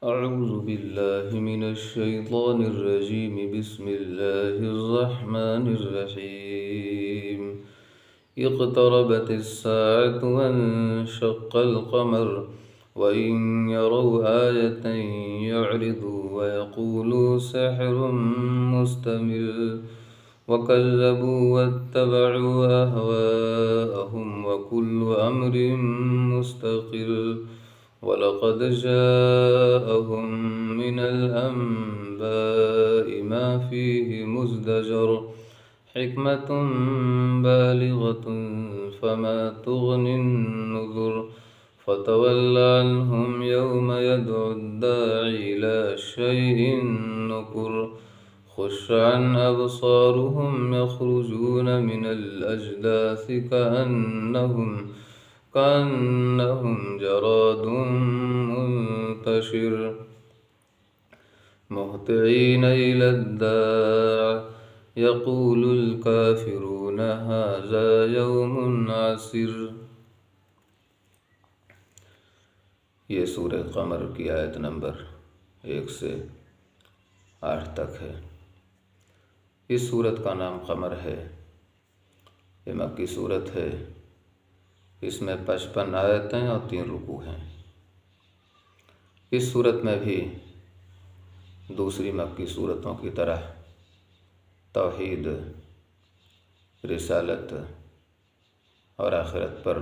أعوذ بالله من الشيطان الرجيم بسم الله الرحمن الرحيم اقتربت الساعة وانشق القمر وإن يروا آية يعرضوا ويقولوا سحر مستمر وكذبوا واتبعوا أهواءهم وكل أمر مستقر ولقد جاءهم من الأنباء ما فيه مزدجر حكمة بالغة فما تغني النذر فتول عنهم يوم يدعو الداعي إلى شيء نكر خش عن أبصارهم يخرجون من الأجداث كأنهم جراد منتشر مهطعين إلى الداع يقول الكافرون هذا يوم عسر۔ یہ سورہ قمر کی آیت نمبر 1 سے 8 تک ہے۔ اس سورت کا نام قمر ہے۔ یہ مکی سورت ہے۔ اس میں 55 آیتیں اور 3 رکوع ہیں۔ اس سورت میں بھی دوسری مکی سورتوں کی طرح توحید، رسالت اور آخرت پر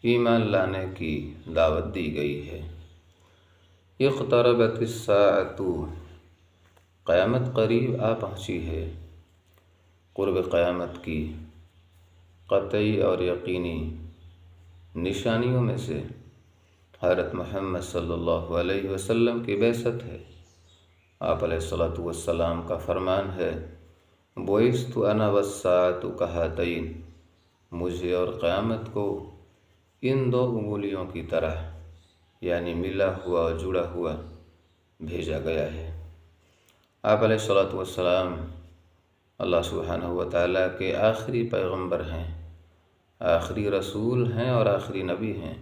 ایمان لانے کی دعوت دی گئی ہے۔ اقتربت الساعۃ، قیامت قریب آ پہنچی ہے۔ قرب قیامت کی قطعی اور یقینی نشانیوں میں سے حضرت محمد صلی اللہ علیہ وسلم کی بعثت ہے۔ آپ علیہ السلام کا فرمان ہے، بعثت انا والساعۃ کہاتین، مجھے اور قیامت کو ان 2 انگلیوں کی طرح یعنی ملا ہوا اور جڑا ہوا بھیجا گیا ہے۔ آپ علیہ السلام اللہ سبحانہ وتعالیٰ کے آخری پیغمبر ہیں، آخری رسول ہیں اور آخری نبی ہیں۔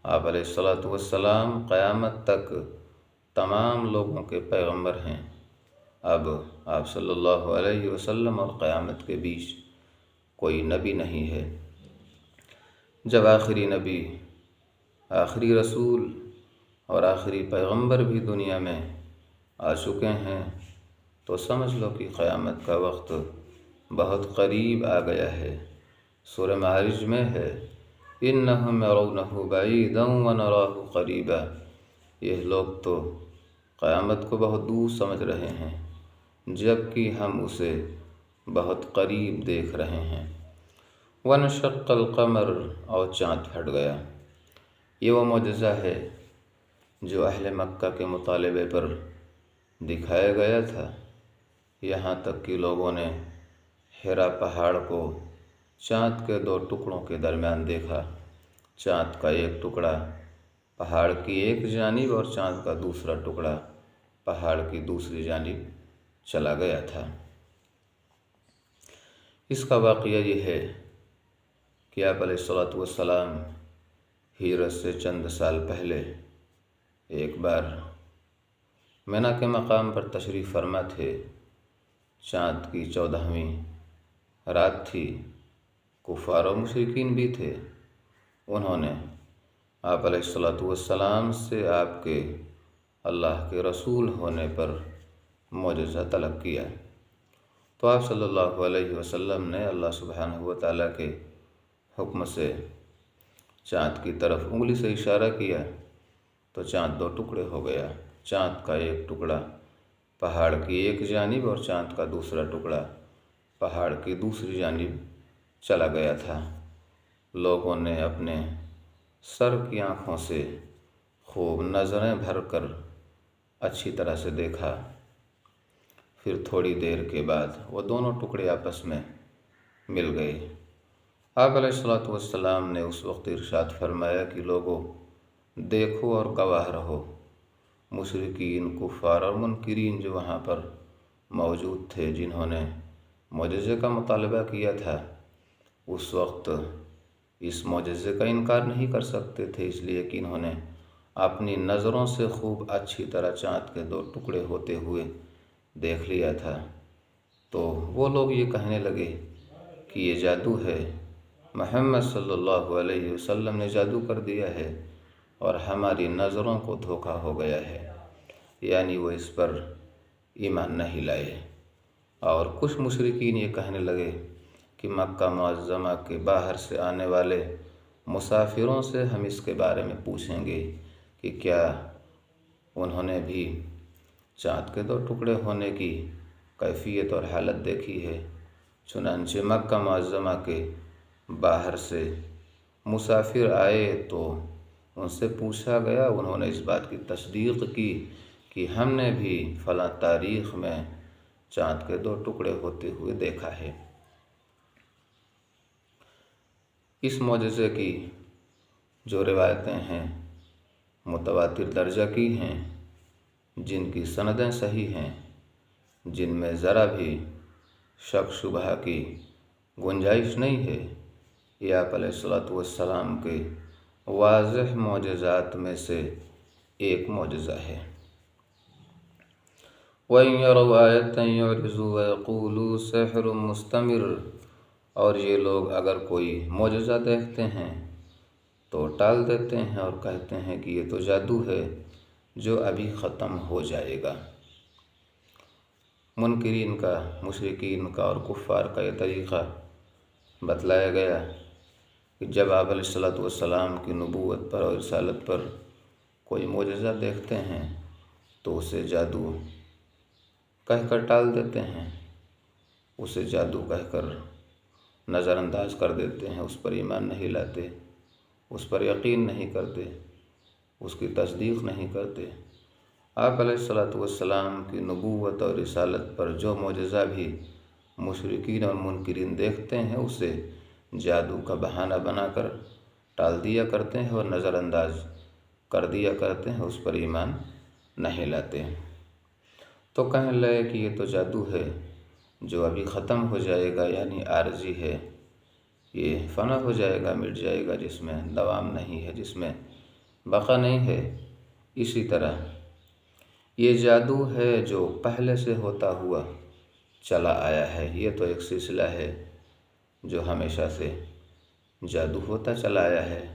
آپ علیہ السلام قیامت تک تمام لوگوں کے پیغمبر ہیں۔ اب آپ صلی اللہ علیہ وسلم اور قیامت کے بیچ کوئی نبی نہیں ہے۔ جب آخری نبی، آخری رسول اور آخری پیغمبر بھی دنیا میں آ چکے ہیں تو سمجھ لو کہ قیامت کا وقت بہت قریب آ گیا ہے۔ سورہ معارج میں ہے، اِنَّهُمْ يَرَوْنَهُ بَعِيدًا وَنَرَاهُ قَرِيبًا، یہ لوگ تو قیامت کو بہت دور سمجھ رہے ہیں جبکہ ہم اسے بہت قریب دیکھ رہے ہیں۔ وَانشَقَّ الْقَمَرُ، اور چاند پھٹ گیا۔ یہ وہ معجزہ ہے جو اہل مکہ کے مطالبے پر دکھایا گیا تھا، یہاں تک کہ لوگوں نے حرا پہاڑ کو چاند کے 2 ٹکڑوں کے درمیان دیکھا۔ چاند کا ایک ٹکڑا پہاڑ کی ایک جانب اور چاند کا دوسرا ٹکڑا پہاڑ کی دوسری جانب چلا گیا تھا۔ اس کا واقعہ یہ ہے کہ آپ علیہ السلام ہجرت سے چند سال پہلے ایک بار مینا کے مقام پر تشریف فرما تھے۔ چاند کی 14ویں رات تھی۔ کفار و مشرکین بھی تھے۔ انہوں نے آپ علیہ السلام سے آپ کے اللہ کے رسول ہونے پر معجزہ طلب کیا، تو آپ صلی اللہ علیہ وسلم نے اللہ سبحانہ وتعالیٰ کے حکم سے چاند کی طرف انگلی سے اشارہ کیا تو چاند 2 ٹکڑے ہو گیا۔ چاند کا ایک ٹکڑا پہاڑ کی ایک جانب اور چاند کا دوسرا ٹکڑا پہاڑ کی دوسری جانب چلا گیا تھا۔ لوگوں نے اپنے سر کی آنکھوں سے خوب نظریں بھر کر اچھی طرح سے دیکھا۔ پھر تھوڑی دیر کے بعد وہ دونوں ٹکڑے آپس میں مل گئے۔ آپ علیہ السلام نے اس وقت ارشاد فرمایا کہ لوگوں، دیکھو اور گواہ رہو۔ مشرکین، کفار اور منکرین جو وہاں پر موجود تھے، جنہوں نے معجزے کا مطالبہ کیا تھا، اس وقت اس معجزے کا انکار نہیں کر سکتے تھے، اس لیے کہ انہوں نے اپنی نظروں سے خوب اچھی طرح چاند کے 2 ٹکڑے ہوتے ہوئے دیکھ لیا تھا، تو وہ لوگ یہ کہنے لگے کہ یہ جادو ہے، محمد صلی اللہ علیہ وسلم نے جادو کر دیا ہے اور ہماری نظروں کو دھوکہ ہو گیا ہے، یعنی وہ اس پر ایمان نہیں لائے۔ اور کچھ مشرکین یہ کہنے لگے کہ مکہ معظمہ کے باہر سے آنے والے مسافروں سے ہم اس کے بارے میں پوچھیں گے کہ کیا انہوں نے بھی چاند کے 2 ٹکڑے ہونے کی کیفیت اور حالت دیکھی ہے۔ چنانچہ مکہ معظمہ کے باہر سے مسافر آئے تو ان سے پوچھا گیا، انہوں نے اس بات کی تصدیق کی کہ ہم نے بھی فلاں تاریخ میں چاند کے 2 ٹکڑے ہوتے ہوئے دیکھا ہے۔ اس معجزے کی جو روایتیں ہیں متواتر درجہ کی ہیں، جن کی سندیں صحیح ہیں، جن میں ذرا بھی شک شبہ کی گنجائش نہیں ہے، یہ آپ علیہ الصلوۃ والسلام کے واضح معجزات میں سے ایک معجزہ ہے۔ وَإِن يَرَوْا آيَةً يُعْرِضُوا وَيَقُولُوا سِحْرٌ مُسْتَمِرٌ، اور یہ لوگ اگر کوئی معجزہ دیکھتے ہیں تو ٹال دیتے ہیں اور کہتے ہیں کہ یہ تو جادو ہے جو ابھی ختم ہو جائے گا۔ منکرین کا، مشرکین کا اور کفار کا یہ طریقہ بتلایا گیا کہ جب آپ علیہ الصلوۃ والسلام کی نبوت پر اور رسالت پر کوئی معجزہ دیکھتے ہیں تو اسے جادو کہہ کر ٹال دیتے ہیں، اسے جادو کہہ کر نظر انداز کر دیتے ہیں، اس پر ایمان نہیں لاتے، اس پر یقین نہیں کرتے، اس کی تصدیق نہیں کرتے۔ آپ علیہ الصلوۃ والسلام کی نبوت اور رسالت پر جو معجزہ بھی مشرکین اور منکرین دیکھتے ہیں اسے جادو کا بہانہ بنا کر ٹال دیا کرتے ہیں اور نظر انداز کر دیا کرتے ہیں، اس پر ایمان نہیں لاتے۔ تو کہنے لگے کہ یہ تو جادو ہے جو ابھی ختم ہو جائے گا، یعنی عارضی ہے، یہ فنا ہو جائے گا، مٹ جائے گا، جس میں دوام نہیں ہے، جس میں بقا نہیں ہے۔ اسی طرح یہ جادو ہے جو پہلے سے ہوتا ہوا چلا آیا ہے، یہ تو ایک سلسلہ ہے جو ہمیشہ سے جادو ہوتا چلا آیا ہے،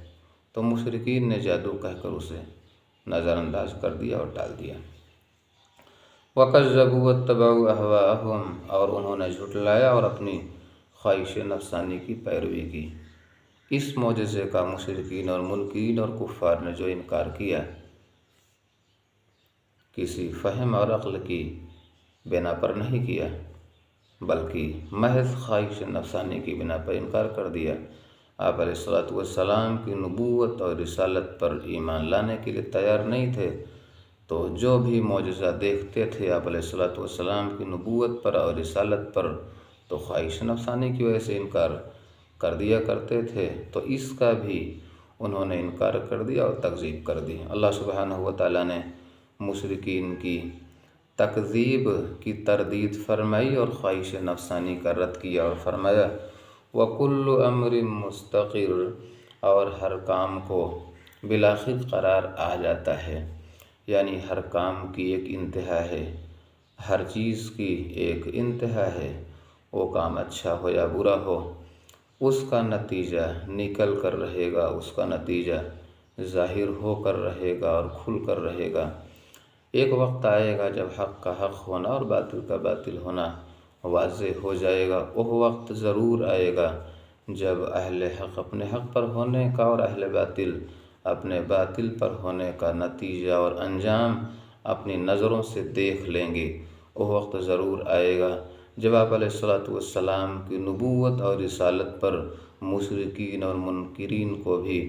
تو مشرکین نے جادو کہہ کر اسے نظر انداز کر دیا اور ٹال دیا۔ وَكَذَّبُوا وَاتَّبَعُوا أَهْوَاءَهُمْ، اور انہوں نے جھٹلایا اور اپنی خواہش نفسانی کی پیروی کی۔ اس معجزے کا مشرکین اور منکرین اور کفار نے جو انکار کیا، کسی فہم اور عقل کی بنا پر نہیں کیا، بلکہ محض خواہش نفسانی کی بنا پر انکار کر دیا، آپ علیہ الصلوۃ والسلام کی نبوت اور رسالت پر ایمان لانے کے لیے تیار نہیں تھے، تو جو بھی معجزہ دیکھتے تھے آپ علیہ الصلوۃ والسلام کی نبوت پر اور رسالت پر، تو خواہش نفسانی کی وجہ سے انکار کر دیا کرتے تھے، تو اس کا بھی انہوں نے انکار کر دیا اور تکذیب کر دی۔ اللہ سبحانہ وتعالیٰ نے مشرکین کی تکذیب کی تردید فرمائی اور خواہش نفسانی کا رد کیا اور فرمایا وَكُلُّ أَمْرٍ مُسْتَقِرٌ، اور ہر کام کو بالآخر قرار آ جاتا ہے، یعنی ہر کام کی ایک انتہا ہے، ہر چیز کی ایک انتہا ہے، وہ کام اچھا ہو یا برا ہو، اس کا نتیجہ نکل کر رہے گا، اس کا نتیجہ ظاہر ہو کر رہے گا اور کھل کر رہے گا۔ ایک وقت آئے گا جب حق کا حق ہونا اور باطل کا باطل ہونا واضح ہو جائے گا۔ وہ وقت ضرور آئے گا جب اہل حق اپنے حق پر ہونے کا اور اہل باطل اپنے باطل پر ہونے کا نتیجہ اور انجام اپنی نظروں سے دیکھ لیں گے۔ وہ وقت ضرور آئے گا جب آپ علیہ الصلوۃ والسلام کی نبوت اور رسالت پر مشرکین اور منکرین کو بھی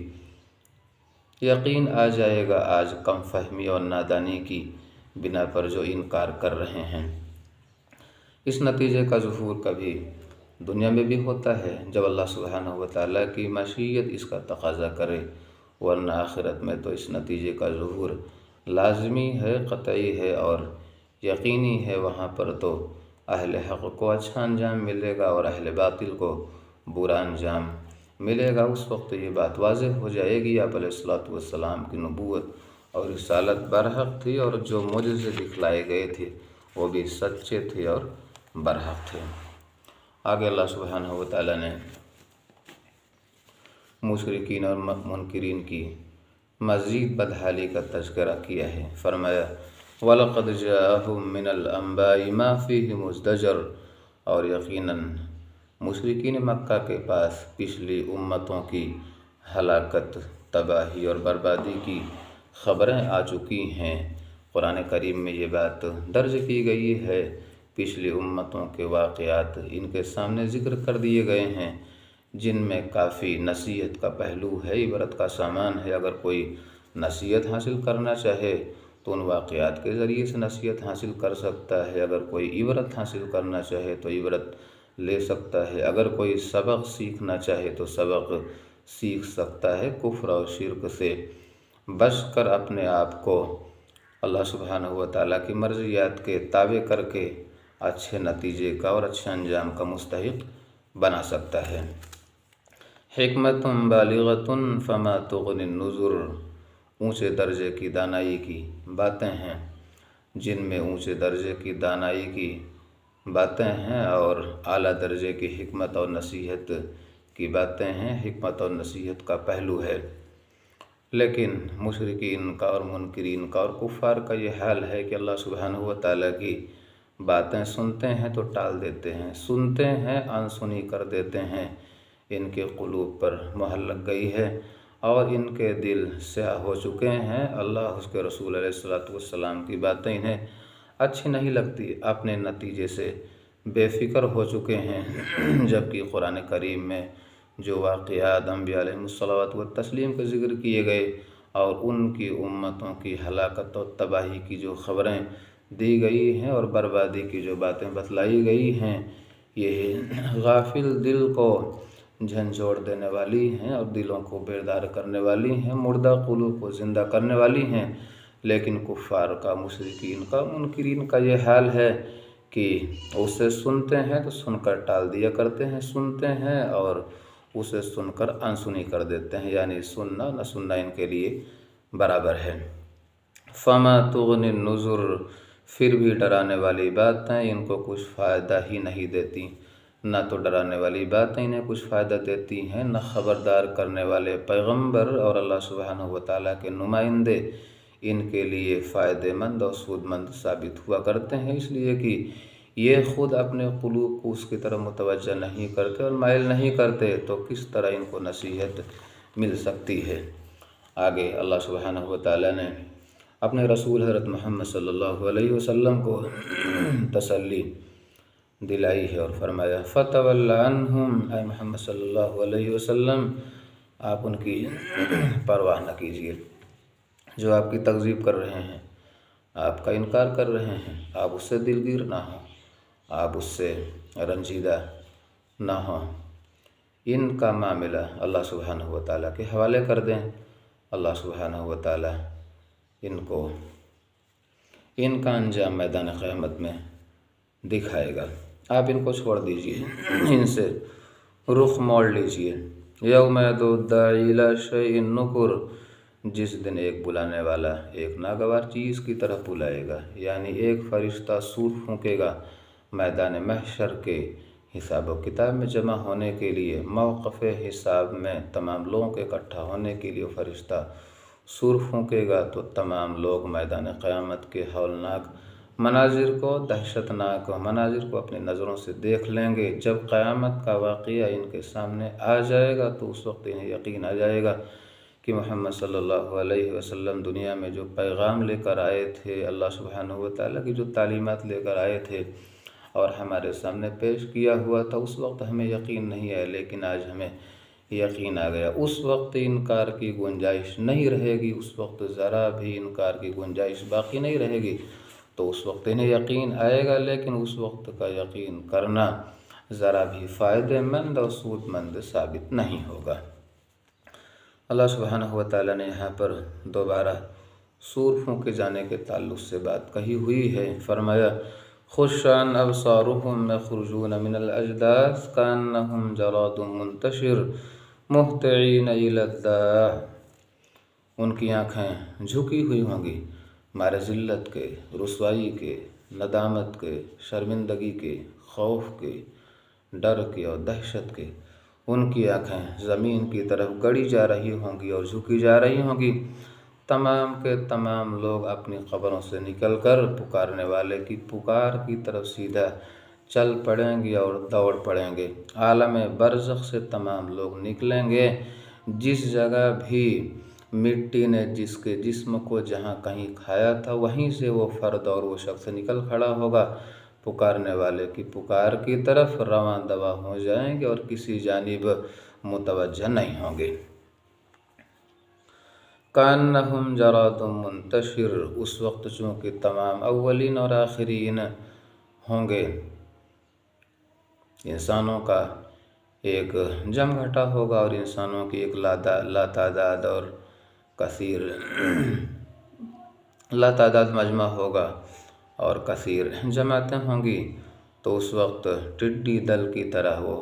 یقین آ جائے گا، آج کم فہمی اور نادانی کی بنا پر جو انکار کر رہے ہیں۔ اس نتیجے کا ظہور کبھی دنیا میں بھی ہوتا ہے جب اللہ سبحانہ وتعالیٰ کی مشیت اس کا تقاضا کرے، ورنہ آخرت میں تو اس نتیجے کا ظہور لازمی ہے، قطعی ہے اور یقینی ہے۔ وہاں پر تو اہل حق کو اچھا انجام ملے گا اور اہل باطل کو برا انجام ملے گا۔ اس وقت یہ بات واضح ہو جائے گی، آپ علیہ الصلوۃ والسلام کی نبوت اور رسالت برحق تھی، اور جو معجزے دکھلائے گئے تھے وہ بھی سچے تھے اور برحق تھے۔ آگے اللہ سبحانہ و تعالیٰ نے مشرکین اور منکرین کی مزید بدحالی کا تذکرہ کیا ہے۔ فرمایا وَلَقَدْ جَاءَهُم مِّنَ الْأَنبَاءِ مَا فِيهِ مُزْدَجَرٌ، اور یقیناً مشرکین مکہ کے پاس پچھلی امتوں کی ہلاکت، تباہی اور بربادی کی خبریں آ چکی ہیں۔ قرآن کریم میں یہ بات درج کی گئی ہے، پچھلی امتوں کے واقعات ان کے سامنے ذکر کر دیے گئے ہیں، جن میں کافی نصیحت کا پہلو ہے، عبرت کا سامان ہے۔ اگر کوئی نصیحت حاصل کرنا چاہے تو ان واقعات کے ذریعے سے نصیحت حاصل کر سکتا ہے، اگر کوئی عبرت حاصل کرنا چاہے تو عبرت لے سکتا ہے، اگر کوئی سبق سیکھنا چاہے تو سبق سیکھ سکتا ہے۔ کفر اور شرک سے بچ کر اپنے آپ کو اللہ سبحانہ و تعالیٰ کی مرضیات کے تابع کر کے اچھے نتیجے کا اور اچھے انجام کا مستحق بنا سکتا ہے۔ حکمت بالغۃ فما تغنی النذر، اونچے درجے کی دانائی کی باتیں ہیں، جن میں اونچے درجے کی دانائی کی باتیں ہیں اور اعلیٰ درجے کی حکمت اور نصیحت کی باتیں ہیں، حکمت اور نصیحت کا پہلو ہے۔ لیکن مشرکین کا اور منکرین کا اور کفار کا یہ حال ہے کہ اللہ سبحانہ و تعالیٰ کی باتیں سنتے ہیں تو ٹال دیتے ہیں، سنتے ہیں انسنی کر دیتے ہیں، ان کے قلوب پر مہر لگ گئی ہے اور ان کے دل سیاہ ہو چکے ہیں۔ اللہ اس کے رسول علیہ السلام کی باتیں انہیں اچھی نہیں لگتی، اپنے نتیجے سے بے فکر ہو چکے ہیں، جبکہ قرآن کریم میں جو واقعات انبیاء علیہ الصلوۃ والتسلیم کے ذکر کیے گئے اور ان کی امتوں کی ہلاکت اور تباہی کی جو خبریں دی گئی ہیں اور بربادی کی جو باتیں بتلائی گئی ہیں، یہ غافل دل کو جھنجھوڑ دینے والی ہیں اور دلوں کو بیدار کرنے والی ہیں، مردہ قلوب کو زندہ کرنے والی ہیں۔ لیکن کفار کا، مشرکین کا، منکرین کا یہ حال ہے کہ اسے سنتے ہیں تو سن کر ٹال دیا کرتے ہیں، سنتے ہیں اور اسے سن کر انسنی کر دیتے ہیں، یعنی سننا نہ سننا ان کے لیے برابر ہے۔ فما تغنی النذر، پھر بھی ڈرانے والی باتیں ان کو کچھ فائدہ ہی نہیں دیتی، نہ تو ڈرانے والی باتیں انہیں کچھ فائدہ دیتی ہیں، نہ خبردار کرنے والے پیغمبر اور اللہ سبحانہ و تعالیٰ کے نمائندے ان کے لیے فائدہ مند اور سود مند ثابت ہوا کرتے ہیں، اس لیے کہ یہ خود اپنے قلوب کو اس کی طرف متوجہ نہیں کرتے اور مائل نہیں کرتے، تو کس طرح ان کو نصیحت مل سکتی ہے۔ آگے اللہ سبحانہ و تعالیٰ نے اپنے رسول حضرت محمد صلی اللہ علیہ وسلم کو تسلی دلائی ہے اور فرمایا فَتَوَلَّ عَنْهُمْ، اے محمد صلی اللہ علیہ وسلم آپ ان کی پرواہ نہ کیجیے، جو آپ کی تکذیب کر رہے ہیں، آپ کا انکار کر رہے ہیں، آپ اس سے دلگیر نہ ہوں، آپ اس سے رنجیدہ نہ ہوں، ان کا معاملہ اللہ سبحانہ و تعالیٰ کے حوالے کر دیں۔ اللہ سبحانہ و تعالیٰ ان کو ان کا انجام میدان قیامت میں دکھائے گا۔ آپ ان کو چھوڑ دیجئے، ان سے رخ موڑ لیجئے۔ یوم یدعو الداعی الی شیء نکر، جس دن ایک بلانے والا ایک ناگوار چیز کی طرف بلائے گا، یعنی ایک فرشتہ سور پھونکے گا میدان محشر کے حساب و کتاب میں جمع ہونے کے لیے، موقف حساب میں تمام لوگوں کے اکٹھا ہونے کے لیے فرشتہ سور پھونکے گا، تو تمام لوگ میدان قیامت کے ہولناک مناظر کو، دہشت ناک مناظر کو اپنی نظروں سے دیکھ لیں گے۔ جب قیامت کا واقعہ ان کے سامنے آ جائے گا تو اس وقت انہیں یقین آ جائے گا کہ محمد صلی اللہ علیہ وسلم دنیا میں جو پیغام لے کر آئے تھے، اللہ سبحانہ و تعالیٰ کی جو تعلیمات لے کر آئے تھے اور ہمارے سامنے پیش کیا ہوا تھا، اس وقت ہمیں یقین نہیں آیا، لیکن آج ہمیں یقین آ گیا۔ اس وقت انکار کی گنجائش نہیں رہے گی، اس وقت ذرا بھی انکار کی گنجائش باقی نہیں رہے گی، تو اس وقت انہیں یقین آئے گا، لیکن اس وقت کا یقین کرنا ذرا بھی فائدہ مند اور سود مند ثابت نہیں ہوگا۔ اللہ سبحانہ و تعالیٰ نے یہاں پر دوبارہ سور پھونکے جانے کے تعلق سے بات کہی ہوئی ہے۔ فرمایا خش عن ابصارهم يخرجون من الاجداث كأنهم جراد منتشر مهطعين الى الداع، ان کی آنکھیں جھکی ہوئی ہوں گی مارے ذلت کے، رسوائی کے، ندامت کے، شرمندگی کے، خوف کے، ڈر کے اور دہشت کے۔ ان کی آنکھیں زمین کی طرف گڑی جا رہی ہوں گی اور جھکی جا رہی ہوں گی۔ تمام کے تمام لوگ اپنی قبروں سے نکل کر پکارنے والے کی پکار کی طرف سیدھا چل پڑیں گے اور دوڑ پڑیں گے۔ عالم برزخ سے تمام لوگ نکلیں گے۔ جس جگہ بھی مٹی نے جس کے جسم کو جہاں کہیں کھایا تھا وہیں سے وہ فرد اور وہ شخص نکل کھڑا ہوگا، پکارنے والے کی پکار کی طرف رواں دواں ہو جائیں گے اور کسی جانب متوجہ نہیں ہوں گے۔ کأنہم جراد منتشر، اس وقت چونکہ تمام اولین اور آخرین ہوں گے، انسانوں کا ایک جمگھٹا ہوگا اور انسانوں کی ایک لاتعداد اور کثیر لاتعداد مجمع ہوگا اور کثیر جماعتیں ہوں گی، تو اس وقت ٹڈی دل کی طرح وہ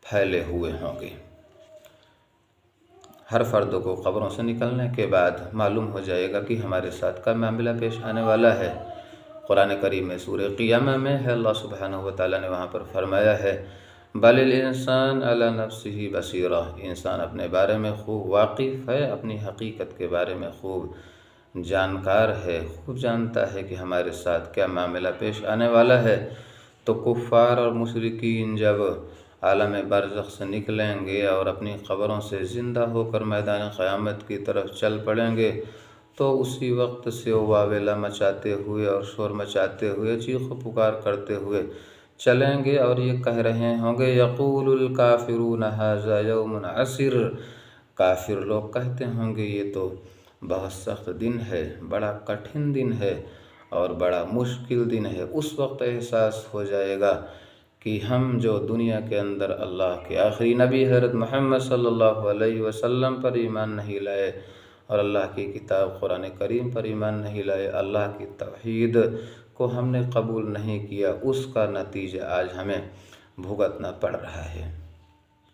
پھیلے ہوئے ہوں گے۔ ہر فرد کو قبروں سے نکلنے کے بعد معلوم ہو جائے گا کہ ہمارے ساتھ کا معاملہ پیش آنے والا ہے۔ قرآن کریم میں سورہ قیامہ میں ہے، اللہ سبحانہ وتعالیٰ نے وہاں پر فرمایا ہے بل الانسان علی نفسہ بصیرہ، انسان اپنے بارے میں خوب واقف ہے، اپنی حقیقت کے بارے میں خوب جانکار ہے، خوب جانتا ہے کہ ہمارے ساتھ کیا معاملہ پیش آنے والا ہے۔ تو کفار اور مشرکین جب عالم برزخ سے نکلیں گے اور اپنی قبروں سے زندہ ہو کر میدان قیامت کی طرف چل پڑیں گے، تو اسی وقت سے وہ واویلا مچاتے ہوئے اور شور مچاتے ہوئے، چیخ و پکار کرتے ہوئے چلیں گے اور یہ کہہ رہے ہوں گے یقول الکافرون ھذا یوم عسیر، کافر لوگ کہتے ہوں گے یہ تو بہت سخت دن ہے، بڑا کٹھن دن ہے اور بڑا مشکل دن ہے۔ اس وقت احساس ہو جائے گا کہ ہم جو دنیا کے اندر اللہ کے آخری نبی حضرت محمد صلی اللہ علیہ وسلم پر ایمان نہیں لائے اور اللہ کی کتاب قرآن کریم پر ایمان نہیں لائے، اللہ کی توحید کو ہم نے قبول نہیں کیا، اس کا نتیجہ آج ہمیں بھگتنا پڑ رہا ہے۔